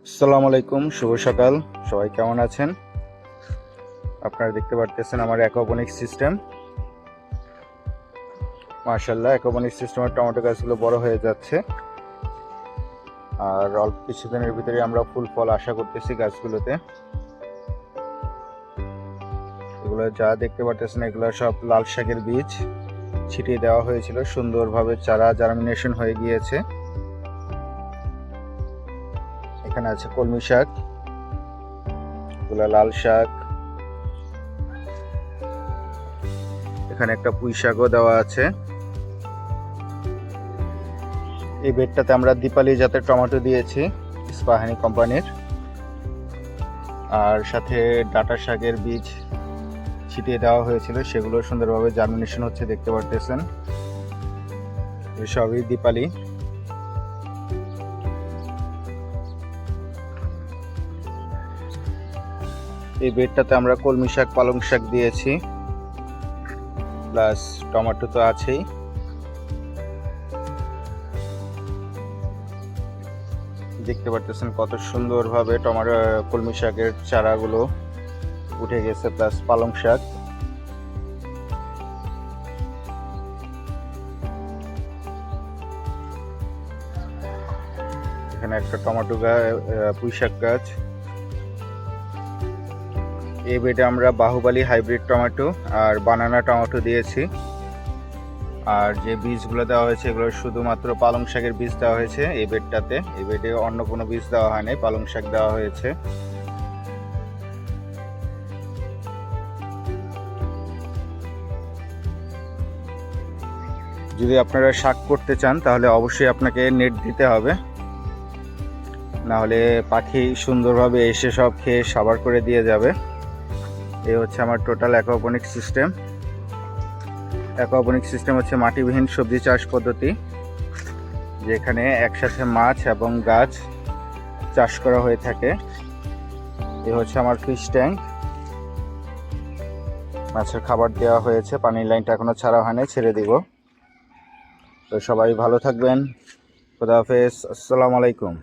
আসসালামু আলাইকুম, শুভ সকাল। সবাই কেমন আছেন? আপনারা দেখতে পারতেছেন আমার অ্যাকোপনিক সিস্টেম। মাশাআল্লাহ, অ্যাকোপনিক সিস্টেমের টমেটো গাছগুলো বড় হয়ে যাচ্ছে আর অল্প কিছুদিনের ভিতরে আমরা ফুল ফল আশা করতেছি গাছগুলোতে। এগুলো যা দেখতে পারতেছেন এগুলো সব লাল শাকের বীজ ছিটিয়ে দেওয়া হয়েছিল, সুন্দরভাবে চারা জার্মিনেশন হয়ে গিয়েছে। এখানে আছে কলমি শাক, এগুলো লাল শাক, এখানে একটা পুঁই শাকও দেওয়া আছে। এই বেডটাতে আমরা দীপালি জাতের টমেটো দিয়েছি ইস্পাহানি কোম্পানির, আর সাথে ডাঁটা শাকের বীজ ছিটিয়ে দেওয়া হয়েছিল, সেগুলো সুন্দরভাবে জার্মিনেশন হচ্ছে দেখতে পারতেছেন। সবই দীপালি। এই বেডটাতে আমরা কলমি শাক, পালং শাক দিয়েছি, প্লাস টমেটো তো আছেই। দেখতে পারতেছেন কত সুন্দরভাবে টমেটো কলমি শাকের চারাগুলো উঠে গেছে, প্লাস পালং শাক। এখানে একটা টমেটো গাছ, পুঁই শাক গাছ। এই বেডে আমরা বাহুবালী হাইব্রিড টমেটো আর বানানা টমেটো দিয়েছি, আর যে বীজগুলো দেওয়া হয়েছে এগুলো শুধুমাত্র পালং শাকের বীজ দেওয়া হয়েছে এই বেডটাতে। এই বেডে অন্য কোনো বীজ দেওয়া হয়নি, পালং শাক দেওয়া হয়েছে। যদি আপনারা শাক করতে চান তাহলে অবশ্যই আপনাকে নেট দিতে হবে, না হলে পাখি সুন্দরভাবে এসে সব খেয়ে সাবার করে দিয়ে যাবে। এই হচ্ছে আমার টোটাল অ্যাকোপনিক সিস্টেম। অ্যাকোপনিক সিস্টেম হচ্ছে মাটিবিহীন সবজি চাষ পদ্ধতি, যেখানে একসাথে মাছ এবং গাছ চাষ করা হয়ে থাকে। এই হচ্ছে আমার ফিশ ট্যাঙ্ক, মাছের খাবার দেওয়া হয়েছে, পানির লাইনটা এখনো ছাড়া হয়নি, ছেড়ে দিব। তো সবাই ভালো থাকবেন, খোদা হাফেজ, আসসালামু আলাইকুম।